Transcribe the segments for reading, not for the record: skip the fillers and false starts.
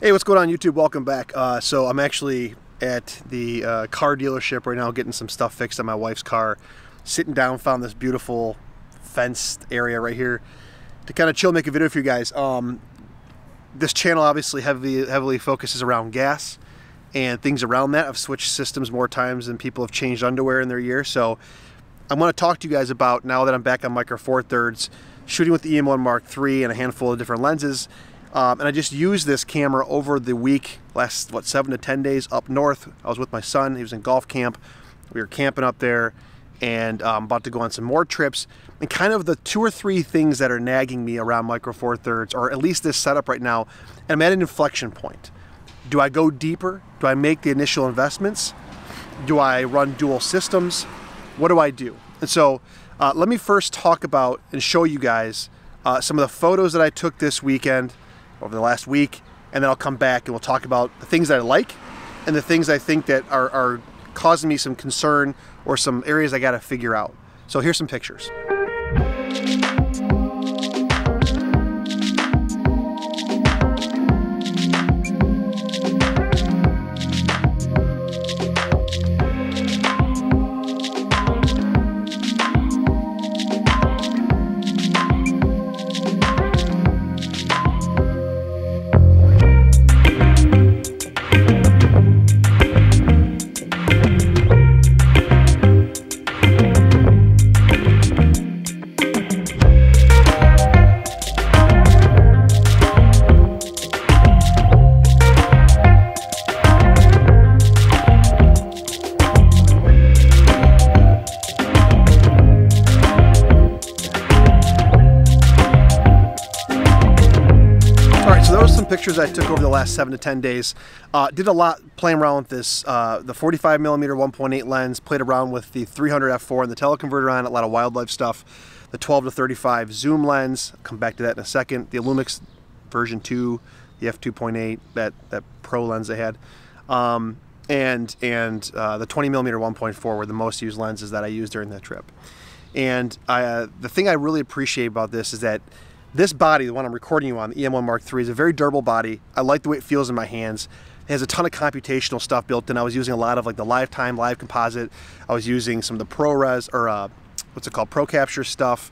Hey, what's going on YouTube? Welcome back. So I'm actually at the car dealership right now getting some stuff fixed on my wife's car. Sitting down, found this beautiful fenced area right here to kind of chill, make a video for you guys. This channel obviously heavily focuses around gas and things around that. I've switched systems more times than people have changed underwear in their year. So I'm going to talk to you guys about, now that I'm back on Micro Four Thirds, shooting with the EM1.3 and a handful of different lenses. And I just used this camera over the week, last, 7 to 10 days up north. I was with my son. He was in golf camp. We were camping up there, and I'm about to go on some more trips. And kind of the 2 or 3 things that are nagging me around Micro Four Thirds, or at least this setup right now, and I'm at an inflection point. Do I go deeper? Do I make the initial investments? Do I run dual systems? What do I do? And so let me first talk about and show you guys some of the photos that I took this weekend, over the last week, and then I'll come back and we'll talk about the things that I like and the things I think that are causing me some concern or some areas I got to figure out. So here's some pictures. Pictures I took over the last 7 to 10 days. Did a lot playing around with this, the 45mm 1.8 lens, played around with the 300 f4 and the tele-converter on it, a lot of wildlife stuff. The 12 to 35 zoom lens, I'll come back to that in a second. The Lumix version 2, the f2.8, that pro lens they had. And the 20mm 1.4 were the most used lenses that I used during that trip. And the thing I really appreciate about this is that this body, the one I'm recording you on, the EM1.3, is a very durable body. I like the way it feels in my hands. It has a ton of computational stuff built in. I was using a lot of like the live composite. I was using some of the ProRes, or what's it called, Pro Capture stuff.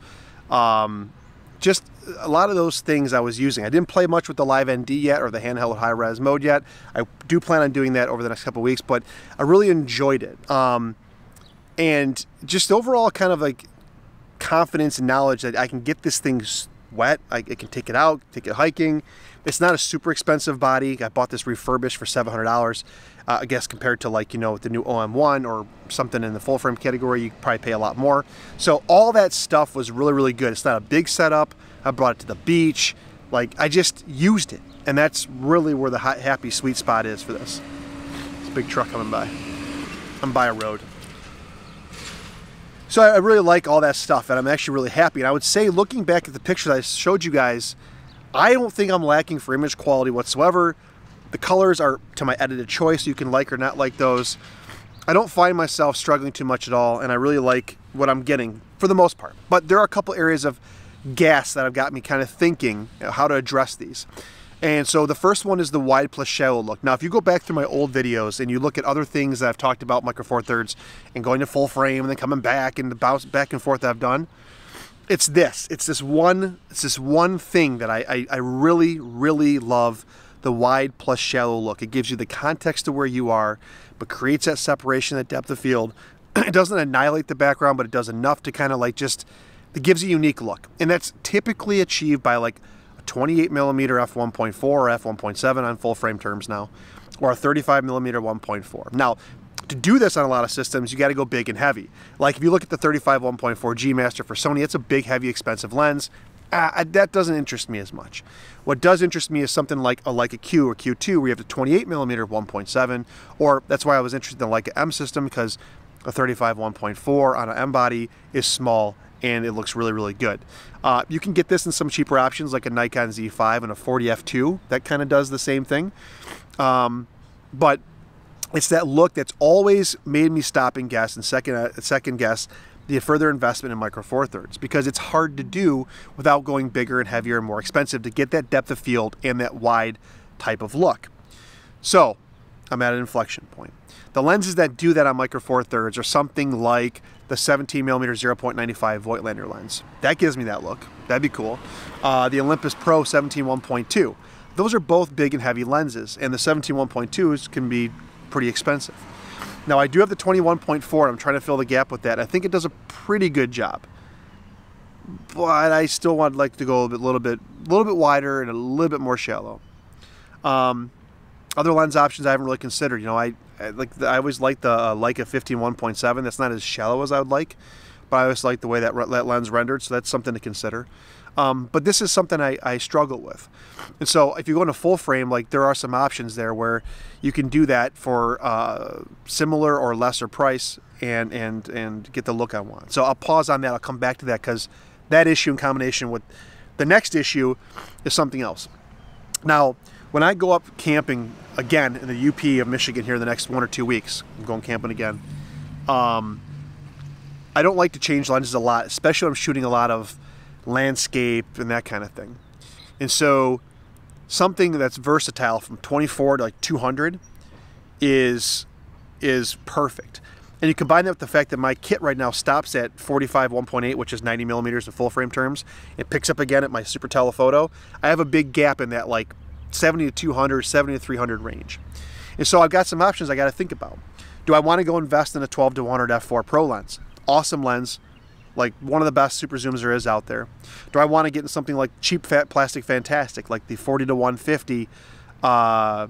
Just a lot of those things I was using. I didn't play much with the live ND yet, or the handheld high res mode yet. I do plan on doing that over the next couple of weeks, but I really enjoyed it. And just overall kind of like confidence and knowledge that I can get this thing wet. I can take it out, take it hiking. It's not a super expensive body. I bought this refurbished for $700. I guess compared to, like, you know, the new OM1 or something in the full frame category, you probably pay a lot more. So all that stuff was really, really good. It's not a big setup. I brought it to the beach. Like, I just used it. And that's really where the happy sweet spot is for this. It's a big truck coming by. I'm by a road. So I really like all that stuff, and I'm actually really happy. And I would say, looking back at the pictures I showed you guys, I don't think I'm lacking for image quality whatsoever. The colors are to my edited choice. You can like or not like those. I don't find myself struggling too much at all, and I really like what I'm getting for the most part. But there are a couple areas of gas that have got me kind of thinking, you know, how to address these. And so the first one is the wide plus shallow look. Now, if you go back through my old videos and you look at other things that I've talked about, Micro Four Thirds, and going to full frame and then coming back and the bounce back and forth that I've done, it's this one thing that I really, really love, the wide plus shallow look. It gives you the context to where you are, but creates that separation, that depth of field. It doesn't annihilate the background, but it does enough to kind of like just, it gives a unique look. And that's typically achieved by like 28mm f1.4 or f1.7 on full frame terms now, or a 35mm 1.4. Now, to do this on a lot of systems, you got to go big and heavy. Like if you look at the 35 1.4 G Master for Sony, it's a big, heavy, expensive lens. That doesn't interest me as much. What does interest me is something like a Leica Q or Q2, where you have the 28mm 1.7, or that's why I was interested in the Leica M system, because a 35 1.4 on an M body is small and it looks really, really good. You can get this in some cheaper options like a Nikon Z5 and a 40 f2 that kind of does the same thing. But it's that look that's always made me stop and guess and second guess the further investment in Micro Four Thirds, because it's hard to do without going bigger and heavier and more expensive to get that depth of field and that wide type of look. So I'm at an inflection point. The lenses that do that on Micro Four Thirds are something like the 17mm 0.95 Voigtlander lens. That gives me that look. That'd be cool. The Olympus Pro 17-1.2. Those are both big and heavy lenses, and the 17-1.2s can be pretty expensive. Now I do have the 21.4, and I'm trying to fill the gap with that. I think it does a pretty good job, but I still would like to go a little bit wider and a little bit more shallow. Other lens options I haven't really considered. You know, I always like the Leica 15-1.7. That's not as shallow as I would like, but I always like the way that lens rendered, so that's something to consider. But this is something I struggle with. And so if you go into full frame, like there are some options there where you can do that for similar or lesser price and get the look I want. So I'll pause on that. I'll come back to that because that issue in combination with the next issue is something else. Now, when I go up camping again in the UP of Michigan here in the next 1 or 2 weeks, I'm going camping again, I don't like to change lenses a lot, especially when I'm shooting a lot of landscape and that kind of thing. And so something that's versatile from 24 to like 200 is perfect. And you combine that with the fact that my kit right now stops at 45 1.8, which is 90 millimeters in full frame terms. It picks up again at my super telephoto. I have a big gap in that like 70 to 200, 70 to 300 range. And so I've got some options I got to think about. Do I want to go invest in a 12 to 100 f4 Pro lens? Awesome lens, like one of the best super zooms there is out there. Do I want to get into something like cheap fat plastic fantastic, like the 40 to 150, that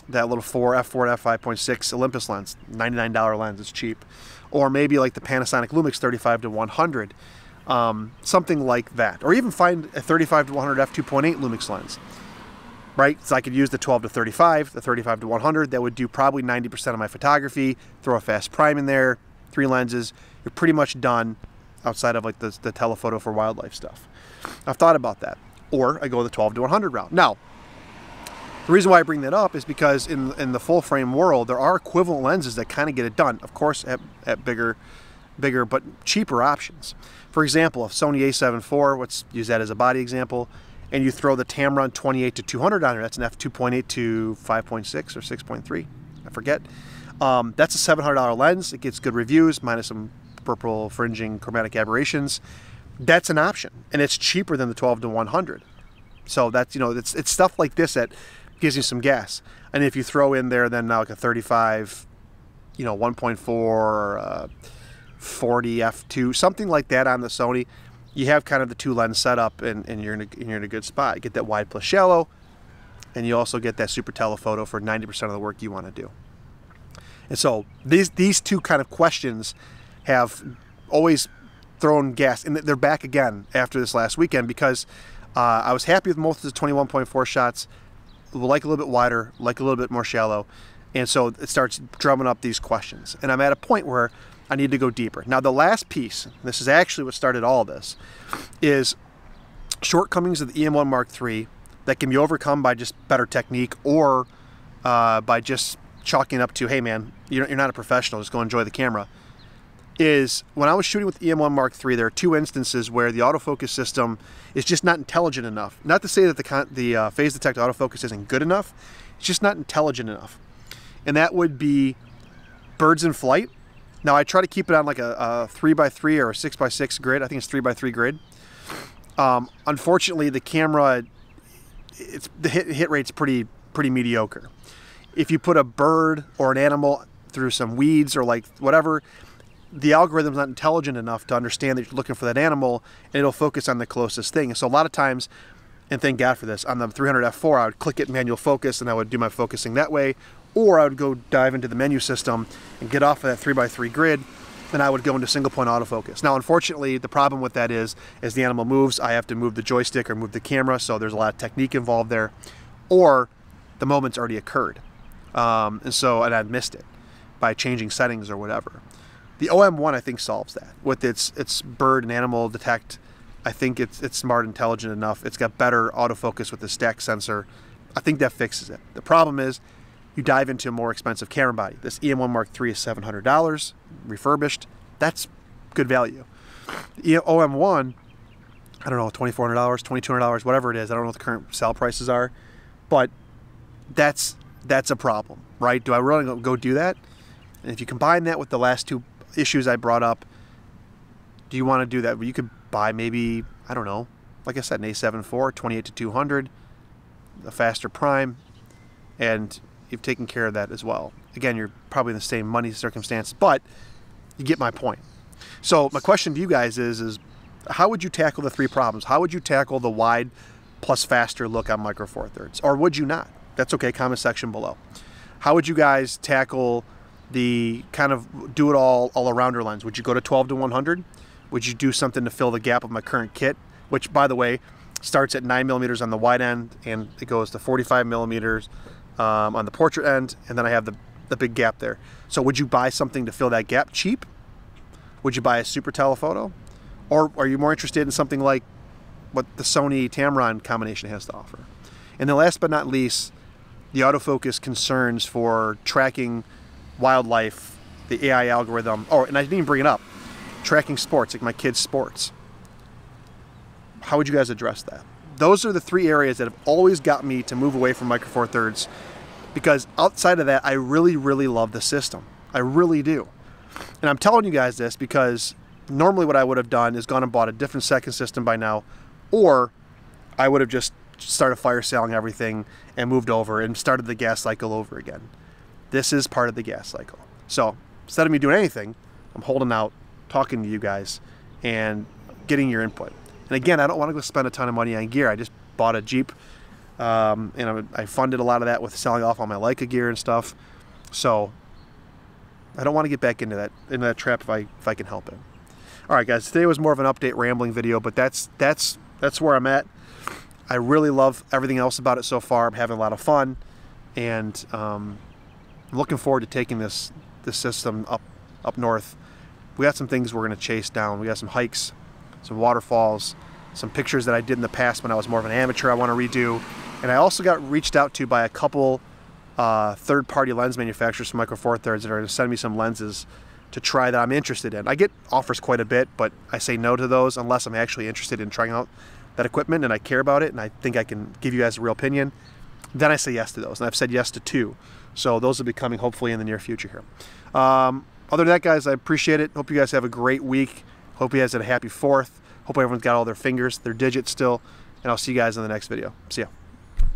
little f4 to f5.6 Olympus lens, $99 lens, it's cheap. Or maybe like the Panasonic Lumix 35 to 100, something like that. Or even find a 35 to 100 f2.8 Lumix lens. Right, so I could use the 12 to 35, the 35 to 100. That would do probably 90% of my photography. Throw a fast prime in there, 3 lenses. You're pretty much done outside of like the telephoto for wildlife stuff. I've thought about that. Or I go the 12 to 100 route. Now, the reason why I bring that up is because in the full frame world, there are equivalent lenses that kind of get it done. Of course, at bigger but cheaper options. For example, a Sony A7 IV, let's use that as a body example, and you throw the Tamron 28 to 200 on there, that's an f2.8 to 5.6 or 6.3, I forget. That's a $700 lens. It gets good reviews, minus some purple fringing chromatic aberrations. That's an option, and it's cheaper than the 12 to 100. So that's, you know, it's stuff like this that gives you some gas. And if you throw in there then now like a 35, you know, 1.4, 40 f2, something like that on the Sony, you have kind of the 2 lens setup, and you're in a good spot. You get that wide plus shallow, and you also get that super telephoto for 90% of the work you want to do. And so these two kind of questions have always thrown gas, and they're back again after this last weekend because I was happy with most of the 21.4 shots. Like a little bit wider, like a little bit more shallow, and so it starts drumming up these questions. And I'm at a point where I need to go deeper. Now the last piece, this is actually what started all this, is shortcomings of the EM1.3 that can be overcome by just better technique or by just chalking up to, hey man, you're not a professional, just go enjoy the camera. Is when I was shooting with the EM1.3, there are 2 instances where the autofocus system is just not intelligent enough. Not to say that the phase detect autofocus isn't good enough, it's just not intelligent enough. And that would be birds in flight. Now I try to keep it on like a 3x3 or a 6x6 grid. I think it's 3x3 grid. Unfortunately, the camera, the hit rate's pretty mediocre. If you put a bird or an animal through some weeds or like whatever, the algorithm's not intelligent enough to understand that you're looking for that animal, and it'll focus on the closest thing. So a lot of times, and thank God for this, on the 300 f4, I would click it manual focus, and I would do my focusing that way. Or I would go dive into the menu system and get off of that 3x3 grid, and I would go into single point autofocus. Now, unfortunately, the problem with that is, as the animal moves, I have to move the joystick or move the camera, so there's a lot of technique involved there. Or the moment's already occurred, and I'd missed it by changing settings or whatever. The OM1, I think, solves that with its bird and animal detect. I think it's smart, intelligent enough. It's got better autofocus with the stack sensor. I think that fixes it. The problem is, you dive into a more expensive camera body. This EM1.3 is $700, refurbished. That's good value. The OM1, I don't know, $2,400, $2,200, whatever it is. I don't know what the current sale prices are, but that's a problem, right? Do I really go do that? And if you combine that with the last two issues I brought up, do you want to do that? Well, you could buy maybe, I don't know, like I said, an A7 IV, 28-200, a faster prime, and you've taken care of that as well. Again, you're probably in the same money circumstances, but you get my point. So my question to you guys is how would you tackle the three problems? How would you tackle the wide plus faster look on Micro Four Thirds? Or would you not? That's okay, comment section below. How would you guys tackle the kind of do it all arounder lens? Would you go to 12-100? Would you do something to fill the gap of my current kit, which by the way starts at 9mm on the wide end and it goes to 45mm on the portrait end, and then I have the big gap there. So would you buy something to fill that gap cheap? Would you buy a super telephoto? Or are you more interested in something like what the Sony Tamron combination has to offer? And then last but not least, the autofocus concerns for tracking wildlife, the AI algorithm. Oh, and I didn't even bring it up. Tracking sports, like my kids' sports. How would you guys address that? Those are the three areas that have always got me to move away from Micro Four Thirds, because outside of that, I really, really love the system. I really do. And I'm telling you guys this because normally what I would have done is gone and bought a different second system by now, or I would have just started fire selling everything and moved over and started the gas cycle over again. This is part of the gas cycle. So instead of me doing anything, I'm holding out, talking to you guys, and getting your input. And again, I don't want to go spend a ton of money on gear. I just bought a Jeep, and I funded a lot of that with selling off all my Leica gear and stuff. So I don't want to get back into that trap if I can help it. All right, guys. Today was more of an update rambling video, but that's where I'm at. I really love everything else about it so far. I'm having a lot of fun, and I'm looking forward to taking this system up north. We got some things we're going to chase down. We got some hikes, some waterfalls, some pictures that I did in the past when I was more of an amateur I want to redo. And I also got reached out to by a couple third-party lens manufacturers from Micro Four Thirds that are going to send me some lenses to try that I'm interested in. I get offers quite a bit, but I say no to those unless I'm actually interested in trying out that equipment and I care about it and I think I can give you guys a real opinion. Then I say yes to those, and I've said yes to 2. So those will be coming hopefully in the near future here. Other than that, guys, I appreciate it. Hope you guys have a great week. Hope you guys had a happy 4th. Hope everyone's got all their fingers, their digits still. And I'll see you guys in the next video. See ya.